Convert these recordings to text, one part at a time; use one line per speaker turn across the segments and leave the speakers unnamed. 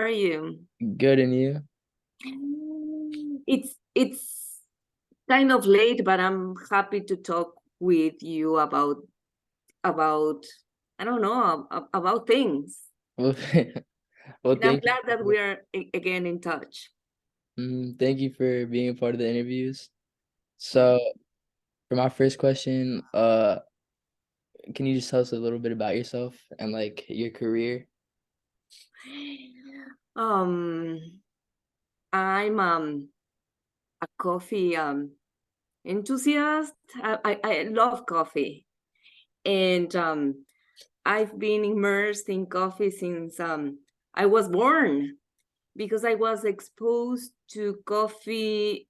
are you?
Good, and you?
It's kind of late, but I'm happy to talk with you about I don't know about things.
Well, well,
And I'm
thank you.
glad that we are again in touch.
Thank you for being a part of the interviews.
Yeah.
So, for my first question, can you just tell us a little bit about yourself and like your career?
Um, I'm a coffee enthusiast. I love coffee, and I've been immersed in coffee since I was born, because I was exposed to coffee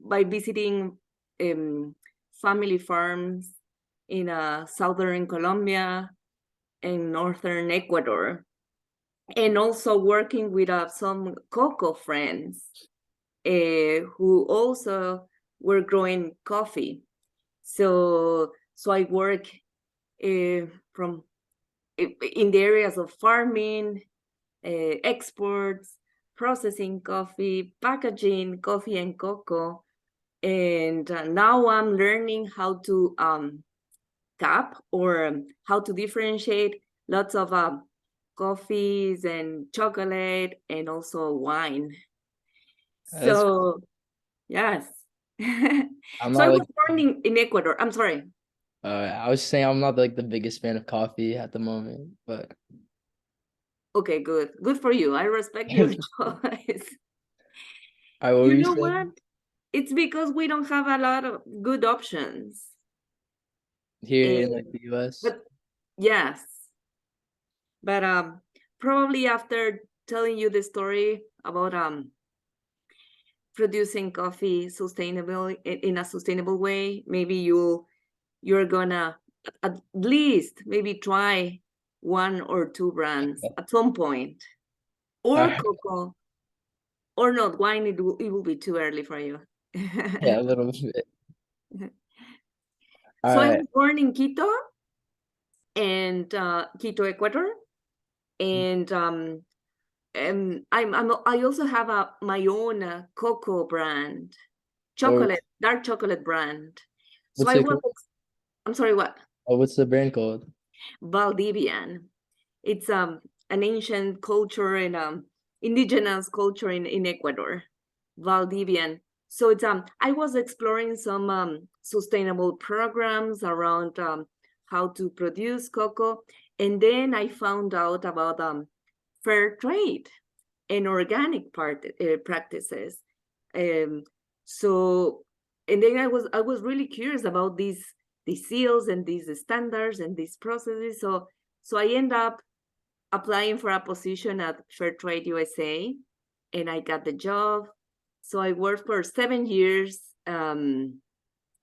by visiting um, family farms in southern Colombia and northern Ecuador, and also working with some cocoa friends who also were growing coffee. So I work from in the areas of farming, exports, processing coffee, packaging coffee and cocoa. And now I'm learning how to tap or how to differentiate lots of coffees and chocolate and also wine.
That's
So, yes.
I'm
So
not
I
like
was born in Ecuador. I'm sorry.
I was saying I'm not like the biggest fan of coffee at the moment, but
Okay, good. Good for you. I respect your choice.
I what were
You
you
know what?
saying?
It's because we don't have a lot of good options.
Here in
And,
like the US?
but yes, but probably after telling you the story about producing coffee sustainable in a sustainable way, maybe you're gonna at least maybe try one or two brands at some point, or
Alright,
cocoa, or not wine. It will be too early for you.
yeah, a little bit. All
So I
right.
was born in Quito, and Quito, Ecuador, and I also have my own cocoa brand,
Or
dark chocolate brand. So
what's
I
it
was,
called?
I'm sorry, what?
What's the brand called?
Valdivian. It's an ancient culture and indigenous culture in Ecuador, Valdivian. So it's I was exploring some sustainable programs around how to produce cocoa, and then I found out about fair trade and organic practices. Um, so, and then I was really curious about these seals and these standards and these processes. So I end up applying for a position at Fair Trade USA, and I got the job. So I worked for 7 years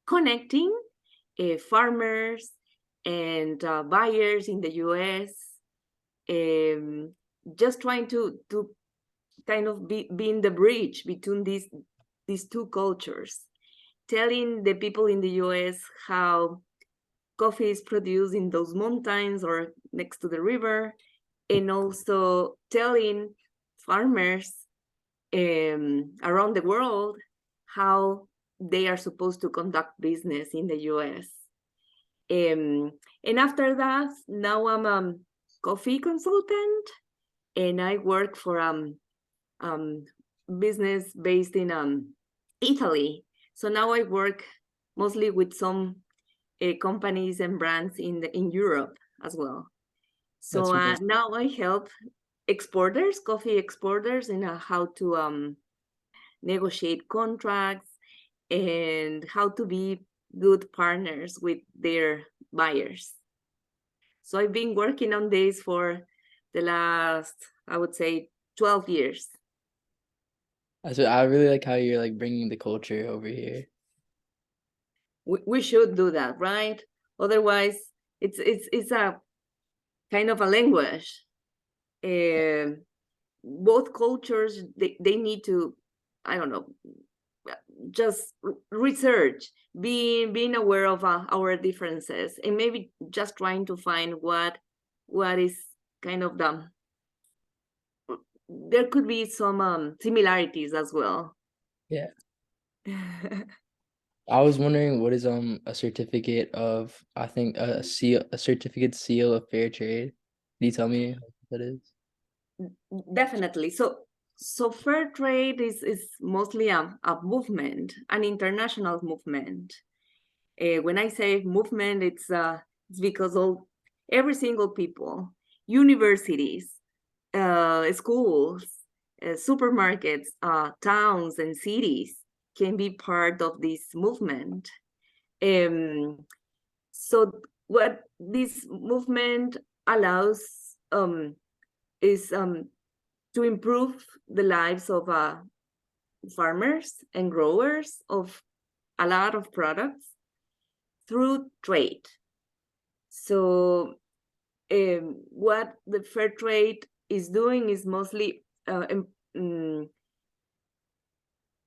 connecting farmers and buyers in the US, um, just trying to kind of being the bridge between these two cultures, telling the people in the US how coffee is produced in those mountains or next to the river, and also telling farmers around the world how they are supposed to conduct business in the US. And after that, now I'm a coffee consultant, and I work for um, business based in Italy. So now I work mostly with some companies and brands in Europe as well. So
That's really
now I help exporters, coffee exporters, in how to negotiate contracts and how to be good partners with their buyers. So I've been working on this for the last, I would say, 12 years.
I really like how you're like bringing the culture over here.
We should do that, right? Otherwise, it's a kind of a language. Um Both cultures, they need to, I don't know, just research, being aware of our differences, and maybe just trying to find what is kind of there could be some similarities as well.
Yeah. I was wondering what is a certificate of, I think, a certificate seal of fair trade. Can you tell me what that is?
Definitely. So fair trade is mostly a movement, an international movement. When I say movement, it's because every single people, universities, schools, supermarkets, towns, and cities can be part of this movement. Um, so what this movement allows is to improve the lives of farmers and growers of a lot of products through trade. So what the fair trade is doing is mostly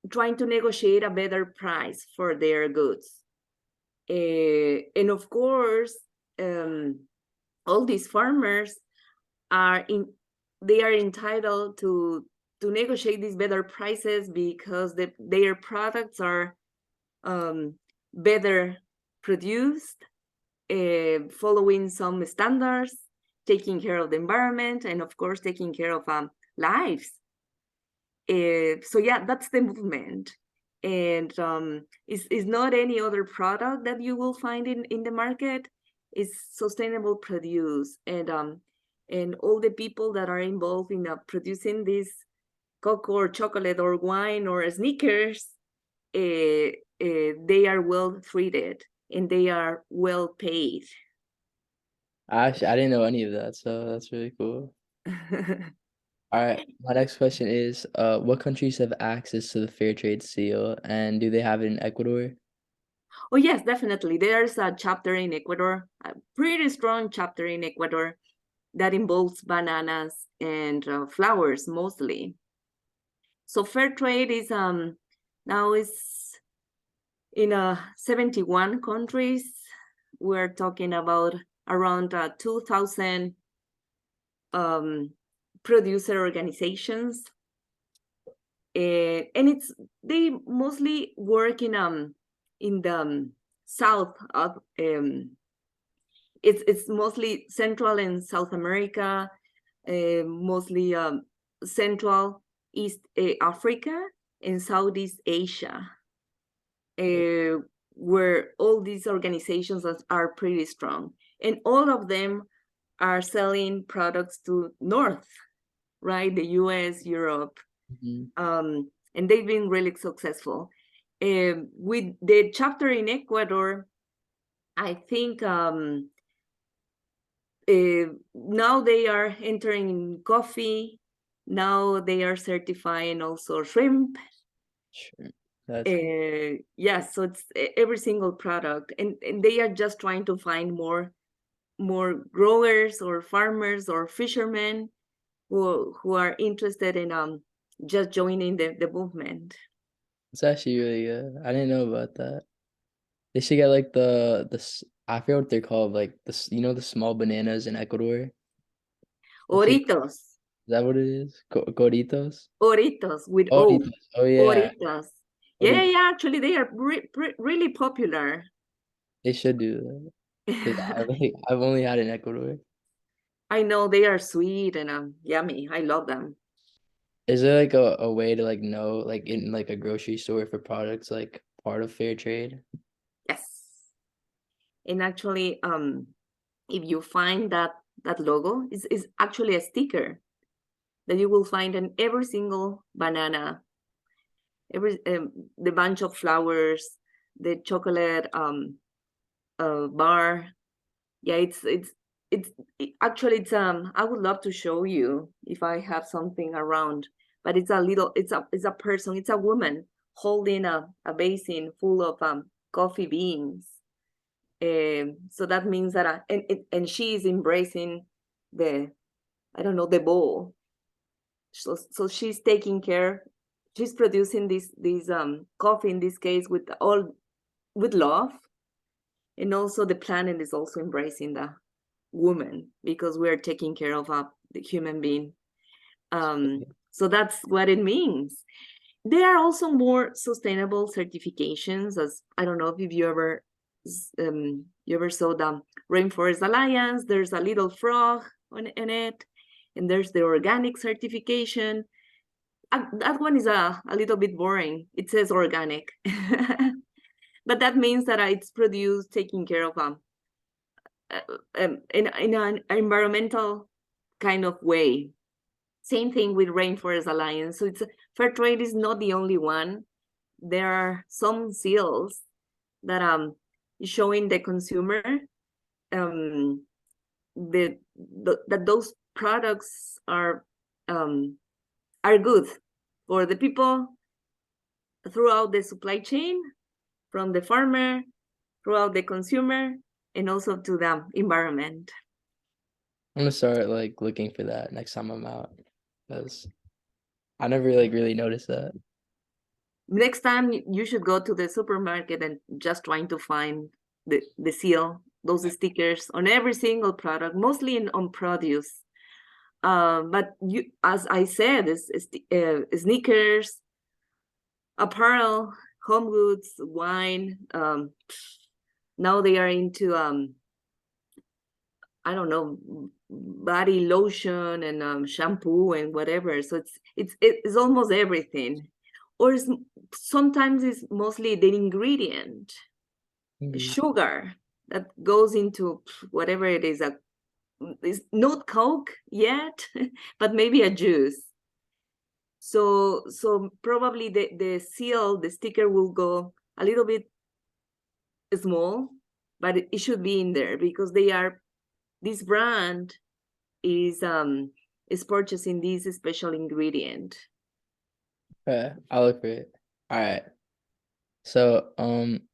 trying to negotiate a better price for their goods. And of course, all these farmers they are entitled to negotiate these better prices because their products are better produced, following some standards, taking care of the environment, and of course taking care of lives. So yeah, that's the movement. And it's not any other product that you will find in the market. It's sustainable produce, and all the people that are involved in producing this cocoa or chocolate or wine or sneakers, they are well treated and they are well paid.
I didn't know any of that, so that's really cool. All right, my next question is, what countries have access to the fair trade seal, and do they have it in Ecuador?
Oh yes, definitely. There's a chapter in Ecuador, a pretty strong chapter in Ecuador that involves bananas and flowers mostly. So fair trade is now is in 71 countries. We're talking about around 2,000 um, producer organizations, and they mostly work in the south of it's mostly Central and South America, mostly Central East Africa and Southeast Asia, where all these organizations are pretty strong, and all of them are selling products to North, right? The US, Europe,
Mhm.
and they've been really successful. With the chapter in Ecuador, I think now they are entering coffee. Now they are certifying also shrimp.
Sure. That's cool.
Yeah, so it's every single product, and they are just trying to find more growers or farmers or fishermen who are interested in just joining the movement.
It's actually really good. I didn't know about that. They should get like I forget what they're called, like the small bananas in Ecuador. They should, is
Oritos,
that what it is? Coritos?
oritos with O,
Oritos. Oh yeah,
oritos. Yeah,
Oritos.
yeah, actually they are really popular.
They should do that because I've only had it in Ecuador.
I know they are sweet and yummy. I love them.
Is there like a way to like know like in like a grocery store for products like part of fair trade?
Yes. And actually, if you find that logo, is actually a sticker that you will find in every single banana, every the bunch of flowers, the chocolate bar. Yeah, it's actually it's I would love to show you if I have something around, but it's a person, it's a woman holding a basin full of coffee beans. So that means that and she is embracing the, I don't know, the bowl. So she's taking care, she's producing this coffee in this case with love, and also the planet is also embracing the woman because we're taking care of the human being. So that's what it means. There are also more sustainable certifications, as I don't know if you ever saw the Rainforest Alliance. There's a little frog on it, and there's the organic certification. That one is a little bit boring. It says organic, but that means that it's produced taking care of in an environmental kind of way. Same thing with Rainforest Alliance. So it's fair trade is not the only one. There are some seals that showing the consumer that those products are good for the people throughout the supply chain, from the farmer throughout the consumer, and also to the environment.
I'm gonna start like looking for that next time I'm out, because I never like really noticed that.
Next time you should go to the supermarket and just trying to find the seal, those stickers on every single product, mostly on produce. But as I said, sneakers, apparel, home goods, wine. Now they are into I don't know, body lotion and shampoo and whatever. So it's almost everything, or sometimes it's mostly the ingredient, sugar that goes into whatever it is. It's not Coke yet, but maybe a juice. So probably the seal, the sticker will go a little bit small, but it should be in there because this brand is purchasing this special ingredient.
Okay, I'll look for it. All right. So,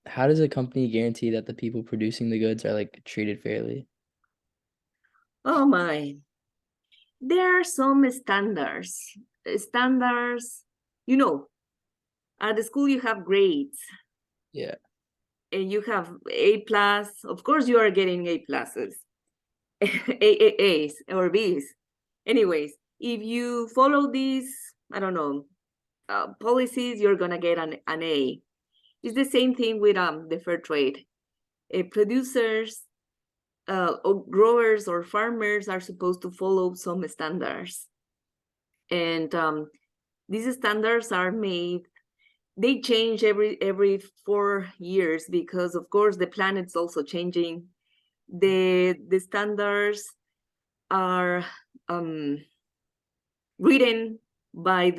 how does a company guarantee that the people producing the goods are like treated fairly?
Oh my. There are some standards. Standards, at the school you have grades
Yeah.
and you have A plus. Of course you are getting A pluses. A's or B's. Anyways, if you follow these, I don't know, policies, you're gonna get an A. It's the same thing with the fair trade. Producers or growers or farmers are supposed to follow some standards, and these standards are made. They change every 4 years because, of course, the planet's also changing. The standards are written by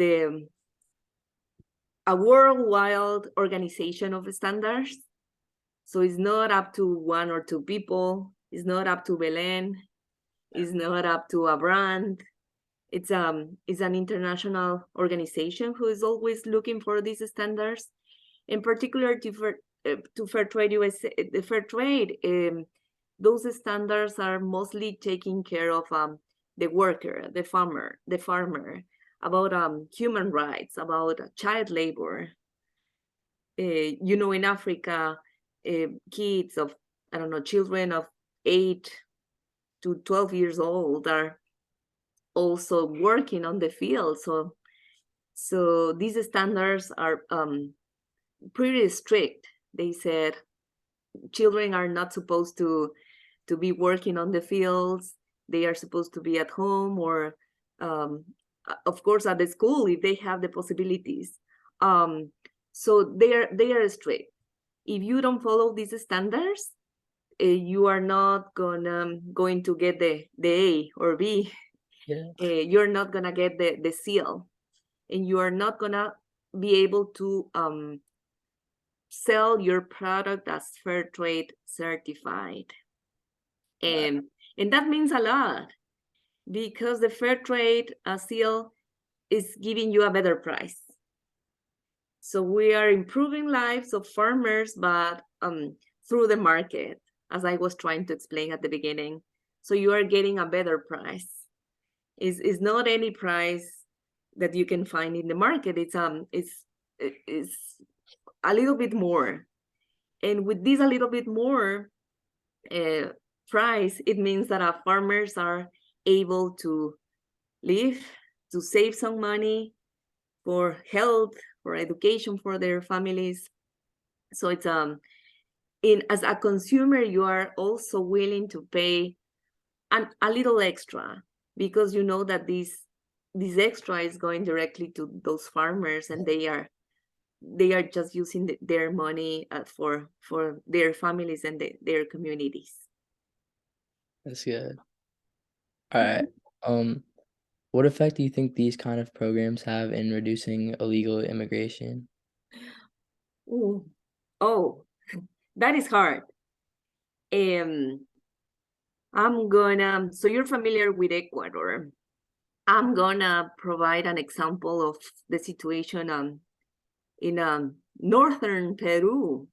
a worldwide organization of standards. So it's not up to one or two people. It's not up to Belen. It's not up to a brand. It's an international organization who is always looking for these standards. In particular, to Fair Trade USA, the Fair Trade, those standards are mostly taking care of the worker, the farmer, about human rights, about child labor. In Africa, kids of, I don't know, children of 8 to 12 years old are also working on the field. So these standards are pretty strict. They said children are not supposed to be working on the fields. They are supposed to be at home or, of course, at the school if they have the possibilities. So they are strict. If you don't follow these standards, you are not going to get the A or B.
Yeah.
You're not gonna get the seal, and you are not gonna be able to sell your product as fair trade certified. And that means a lot because the fair trade seal is giving you a better price. So we are improving lives of farmers, but through the market, as I was trying to explain at the beginning. So you are getting a better price. It's not any price that you can find in the market. It's a little bit more, and with this a little bit more price, it means that our farmers are able to live to save some money for health, for education for their families. So it's as a consumer, you are also willing to pay a little extra, because you know that this extra is going directly to those farmers, and they are just using their money for their families and their communities.
That's good. All right. What effect do you think these kind of programs have in reducing illegal immigration?
Ooh. Oh, that is hard. So you're familiar with Ecuador. I'm gonna provide an example of the situation in northern Peru,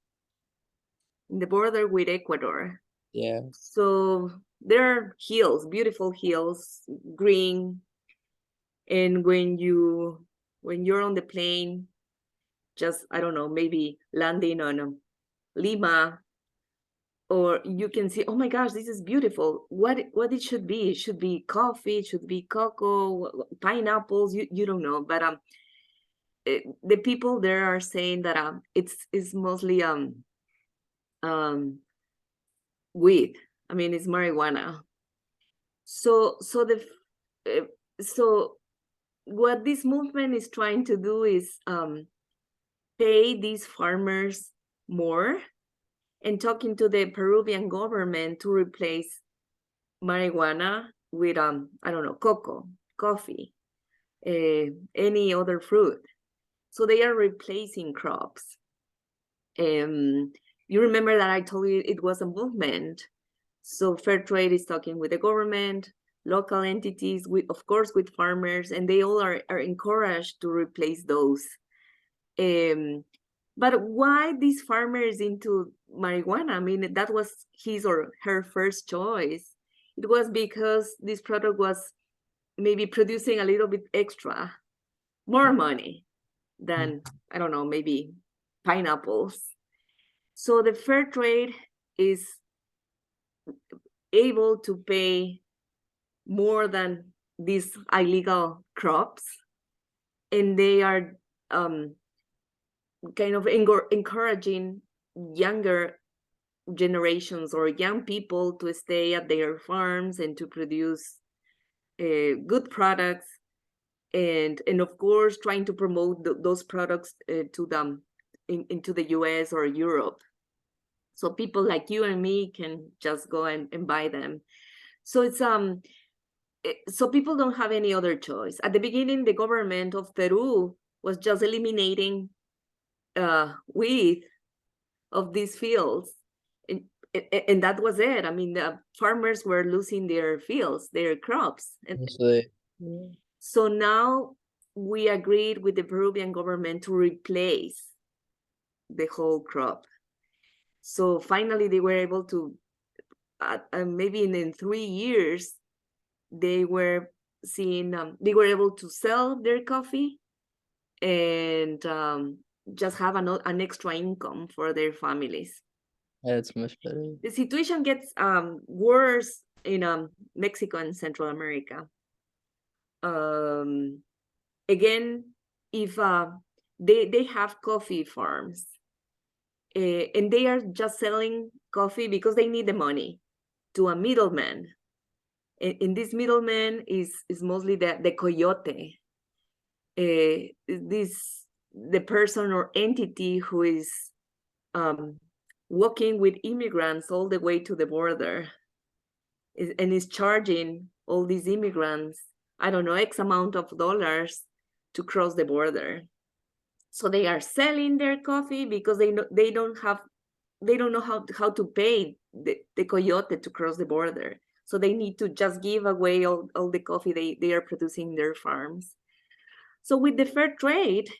in the border with Ecuador.
Yeah.
So there are hills, beautiful hills, green, and when you're on the plane, just, I don't know, maybe landing on Lima, or you can see, oh my gosh, this is beautiful. What it should be? It should be coffee, it should be cocoa, pineapples. You don't know, but the people there are saying that it's mostly weed. I mean, it's marijuana. So so what this movement is trying to do is pay these farmers more, and talking to the Peruvian government to replace marijuana with I don't know, cocoa, coffee, any other fruit. So they are replacing crops. You remember that I told you it was a movement. So fair trade is talking with the government, local entities, with, of course, with farmers, and they all are encouraged to replace those. But why these farmers into marijuana? I mean, that was his or her first choice. It was because this product was maybe producing a little bit extra, more money than, I don't know, maybe pineapples. So the fair trade is able to pay more than these illegal crops, and they are kind of encouraging younger generations or young people to stay at their farms and to produce good products, and of course trying to promote those products to them into the US or Europe, so people like you and me can just go and buy them. So it's so people don't have any other choice. At the beginning, the government of Peru was just eliminating weed of these fields, and, and that was it. I mean, the farmers were losing their fields, their crops, and so now we agreed with the Peruvian government to replace the whole crop. So finally, they were able to, maybe in 3 years, they were seeing, they were able to sell their coffee and just have an extra income for their families.
That's much better.
The situation gets worse in Mexico and Central America. Again, if they have coffee farms, and they are just selling coffee because they need the money to a middleman. And this middleman is mostly the coyote, the person or entity who is walking with immigrants all the way to the border, and is charging all these immigrants, I don't know, X amount of dollars to cross the border. So they are selling their coffee because they don't know how to pay the coyote to cross the border. So they need to just give away all the coffee they are producing in their farms. So with the fair trade,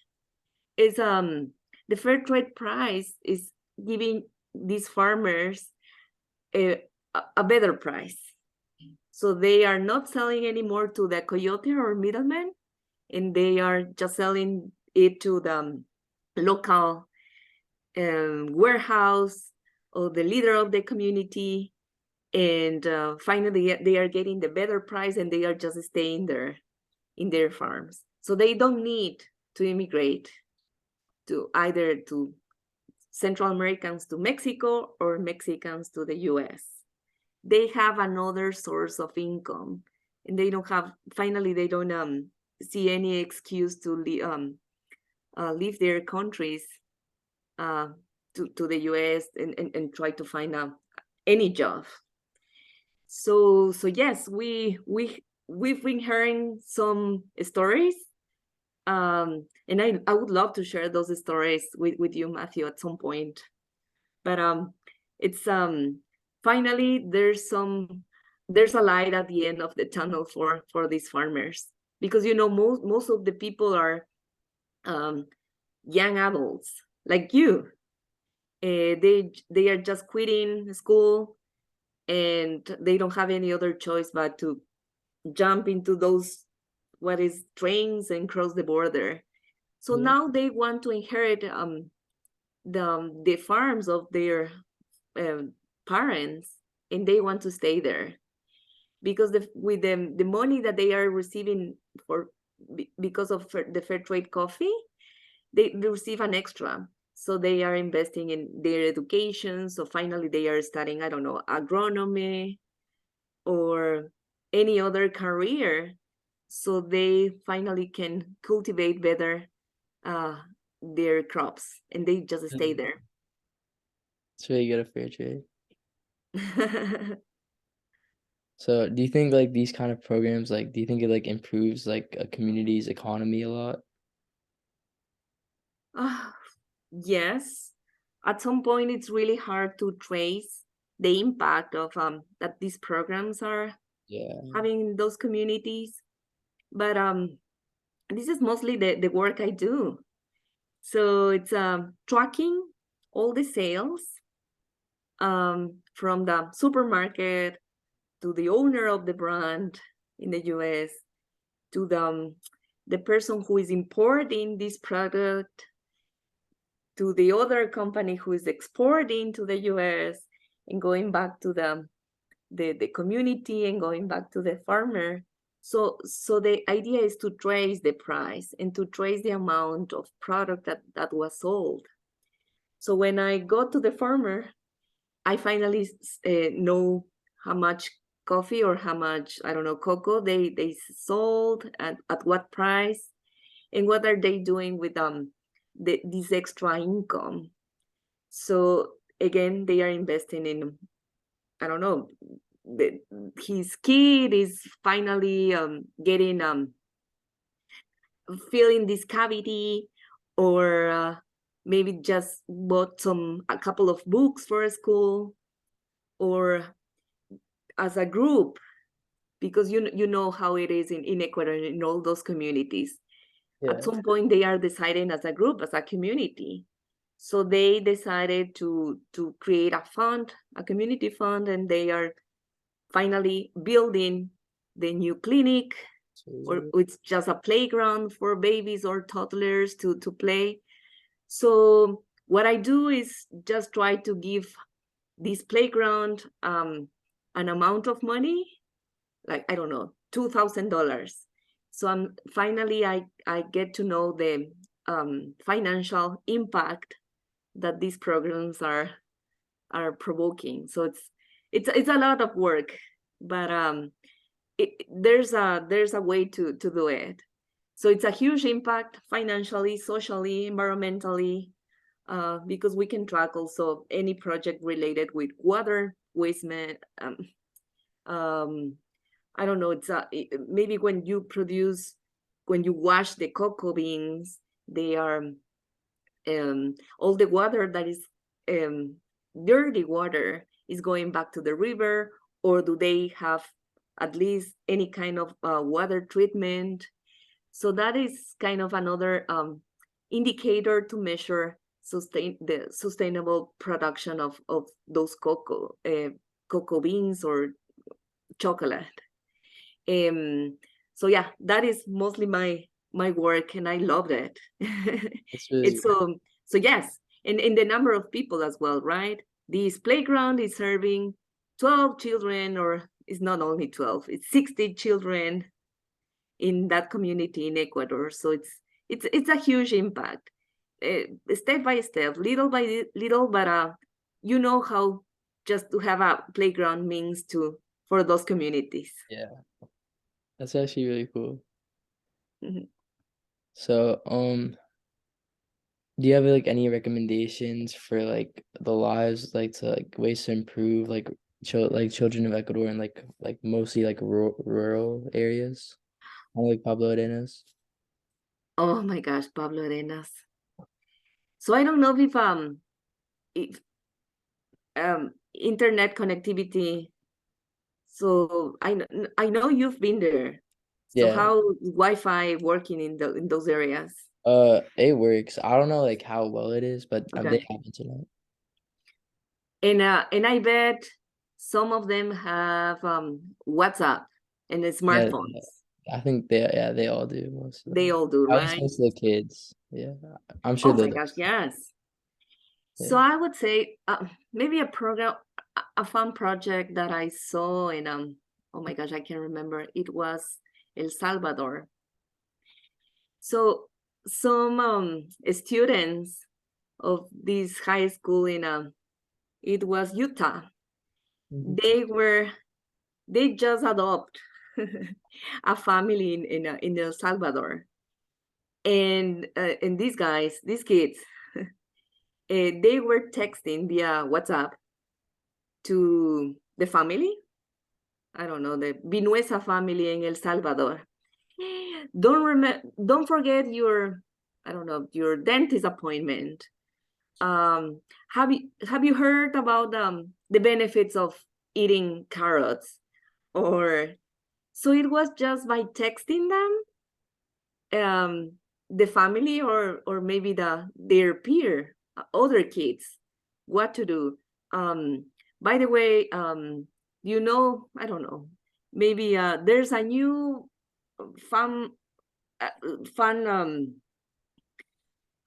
is the fair trade price is giving these farmers a better price. So they are not selling anymore to the coyote or middleman, and they are just selling it to the local warehouse or the leader of the community. And finally, they are getting the better price, and they are just staying there. in their farms. So they don't need to immigrate to either to Central Americans to Mexico or Mexicans to the US. They have another source of income, and they don't have, finally, they don't see any excuse to leave their countries to the US and try to find any job. So yes, we've been hearing some stories, and I would love to share those stories with you, Matthew, at some point. But it's finally there's a light at the end of the tunnel for these farmers, because most of the people are young adults like you. They are just quitting school, and they don't have any other choice but to jump into those trains and cross the border. So now they want to inherit the farms of their parents, and they want to stay there, because with the money that they are receiving because of the fair trade coffee, they receive an extra. So they are investing in their education. So finally they are studying, I don't know, agronomy or any other career, so they finally can cultivate better their crops, and they just stay there.
It's really good at fair trade. So do you think like these kind of programs, like do you think it like improves like a community's economy a lot?
Yes, at some point it's really hard to trace the impact of that these programs are having in those communities, but this is mostly the work I do. So it's tracking all the sales from the supermarket to the owner of the brand in the US, to the person who is importing this product, to the other company who is exporting to the US, and going back to the community, and going back to the farmer. So the idea is to trace the price and to trace the amount of product that was sold. So when I go to the farmer, I finally know how much coffee or how much, I don't know, cocoa they sold, at what price, and what are they doing with this extra income. So again, they are investing in, I don't know, his kid is finally getting filling this cavity, or maybe just bought a couple of books for a school, or as a group, because you know how it is in Ecuador, in all those communities. At some point they are deciding as a group, as a community. So they decided to create a fund, a community fund, and they are finally building the new clinic, or it's just a playground for babies or toddlers to play. So what I do is just try to give this playground an amount of money, like, I don't know, $2,000. So I get to know the financial impact that these programs are provoking. So it's a lot of work, but there's a way to do it. So it's a huge impact financially, socially, environmentally, because we can track also any project related with water, waste I don't know, maybe when you wash the cocoa beans, they are all the water that is dirty water is going back to the river, or do they have at least any kind of water treatment? So that is kind of another indicator to measure the sustainable production of those cocoa beans or chocolate. So yeah, that is mostly my work, and I loved it. It's so yes, and the number of people as well, right? This playground is serving 12 children, or it's not only 12, it's 60 children in that community in Ecuador. So it's a huge impact, step by step, little by little, but you know how just to have a playground means to for those communities.
Yeah, that's actually really cool.
Mhm.
So, do you have like any recommendations for like the lives, like to like ways to improve like children of Ecuador in like mostly like rural areas, kind of like Pablo Arenas?
Oh my gosh, Pablo Arenas. So I don't know if internet connectivity. So I know you've been there. So
Yeah.
how Wi-Fi working in those areas?
It works. I don't know like how well it is, but they
Okay.
have internet.
And I bet some of them have WhatsApp and the
Yeah,
smartphones.
I think they all do, most of
They
them.
all do,
At least
right?
most of the kids. Yeah, I'm sure
Oh
they'll
my
do.
gosh, yes.
Yeah.
So I would say maybe a fun project that I saw in oh my gosh, I can't remember. It was El Salvador. So some students of this high school in it was Utah.
Mhm.
They were they just adopt a family in El Salvador, and these kids, they were texting via WhatsApp to the family. I don't know, the Vinuesa family in El Salvador. Don't forget your, I don't know, your dentist appointment. Um, have you heard about the benefits of eating carrots? Or so it was just by texting them, the family or maybe their peer, other kids, what to do. By the way, you know, I don't know, maybe there's a new fun uh, fun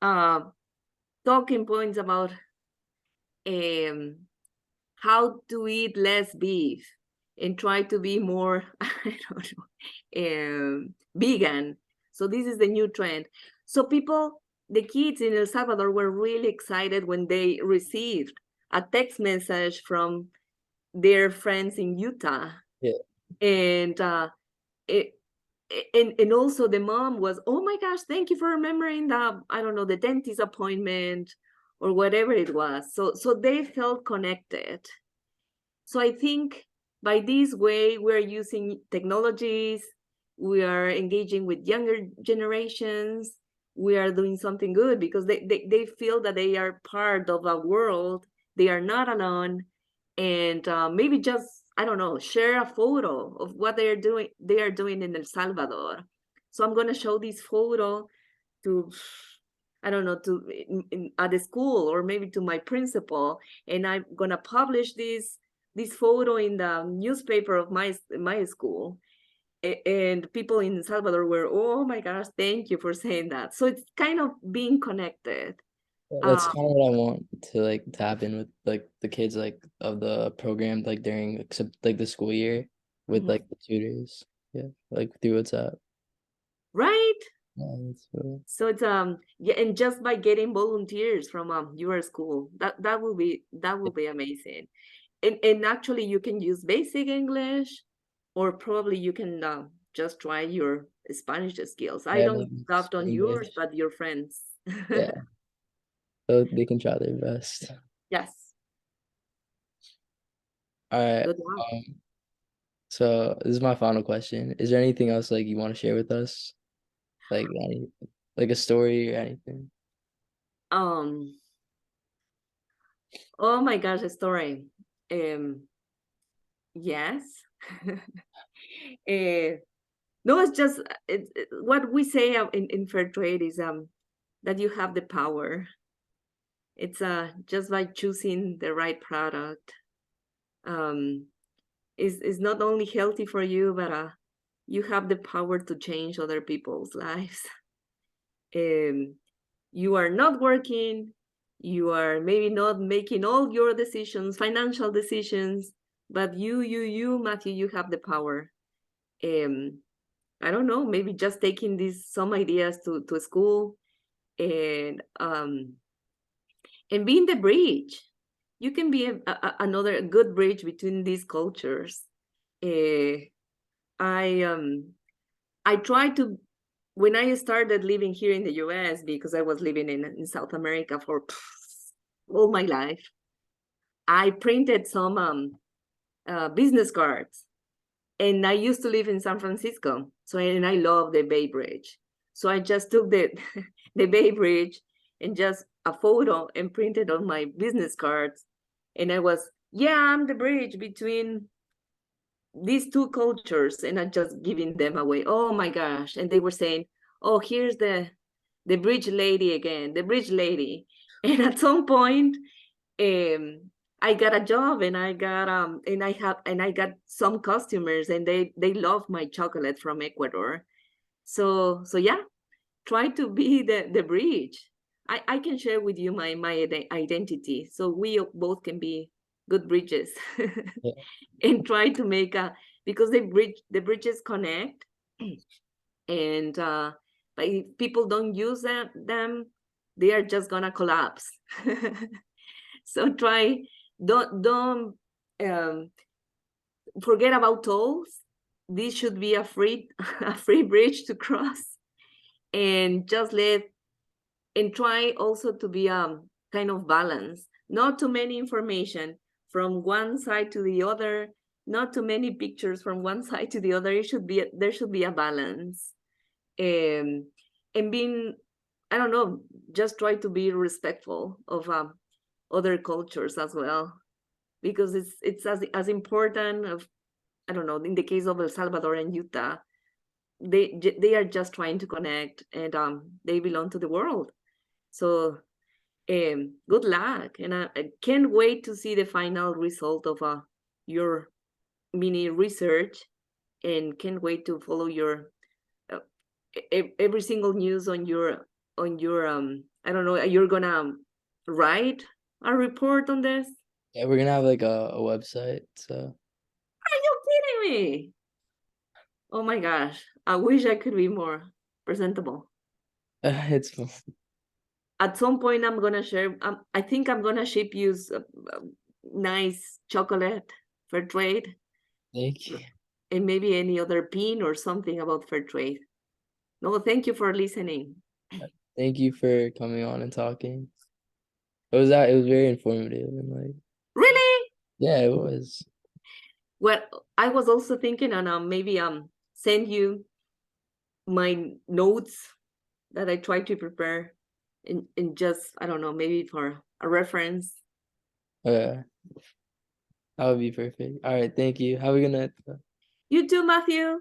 uh talking points about um how to eat less beef and try to be more I don't know, vegan. So this is the new trend. So people, the kids in El Salvador were really excited when they received a text message from their friends in Utah,
Yeah.
and it, and also the mom was, oh my gosh, thank you for remembering the, I don't know, the dentist appointment or whatever it was. So they felt connected. So I think by this way, we're using technologies, we are engaging with younger generations, we are doing something good because they feel that they are part of a world, they are not alone, and maybe just, I don't know, share a photo of what they are doing in El Salvador. So I'm gonna show this photo to, I don't know, to at the school or maybe to my principal, and I'm gonna publish this photo in the newspaper of my school. And people in Salvador were, oh my gosh, thank you for saying that. So it's kind of being connected.
That's
Um,
kind of what I want to like to happen with like the kids like of the program like during except like the school year with
mhm.
like the tutors. Yeah, like through WhatsApp.
Right.
Yeah, that's cool.
So it's yeah, and just by getting volunteers from your school, that will be amazing. And actually you can use basic English, or probably you can just try your Spanish skills. I
Yeah,
don't doubt on yours,
English.
but your friends.
Yeah, so they can try their best.
Yes,
All right.
good luck.
So this is my final question. Is there anything else like you want to share with us? Like a story or anything?
Um, oh my gosh, a story. Um, yes. uh, no, it's just what we say in fair trade is that you have the power. It's just by choosing the right product. Um, is not only healthy for you, but you have the power to change other people's lives. Um, you are not working, you are maybe not making all your decisions, financial decisions, but you, Matthew, you have the power. Um, I don't know, maybe just taking some ideas to school and being the bridge. You can be another good bridge between these cultures. Uh, I try to, when I started living here in the US, because I was living in South America for all my life, I printed some business cards. And I used to live in San Francisco, and I love the Bay Bridge. So I just took the the Bay Bridge and just a photo and printed on my business cards. And I was, yeah, I'm the bridge between these two cultures, and I just giving them away. Oh my gosh. And they were saying, oh, here's the bridge lady again, the bridge lady. And at some point, um, I got a job, and I got some customers, and they love my chocolate from Ecuador. So yeah, try to be the bridge. I can share with you my identity, so we both can be good bridges.
Yeah.
And try to make because the bridges connect, and but if people don't use them, they are just gonna collapse. So don't um, forget about tolls. This should be a free a free bridge to cross, and just try also to be kind of balance. Not too many information from one side to the other. Not too many pictures from one side to the other. There should be a balance. Um, and being, I don't know, just try to be respectful of other cultures as well, because it's as important of, I don't know, in the case of El Salvador and Utah, they are just trying to connect, and they belong to the world. So good luck, and I can't wait to see the final result of your mini research, and can't wait to follow your every single news on your I don't know, you're gonna write a report on this.
Yeah, we're gonna have like a website, so
Are you kidding me? Oh my gosh, I wish I could be more presentable.
it's fun.
At some point, I'm gonna share. I think I'm gonna ship you nice chocolate fair trade,
Thank you.
and maybe any other pin or something about fair trade. No, thank you for listening.
Thank you for coming on and talking. It was very informative and like
Really?
yeah, it was.
Well, I was also thinking on maybe send you my notes that I try to prepare, and just, I don't know, maybe for a reference.
Yeah, that would be perfect. All right, thank you. Have a good night.
You too, Matthew.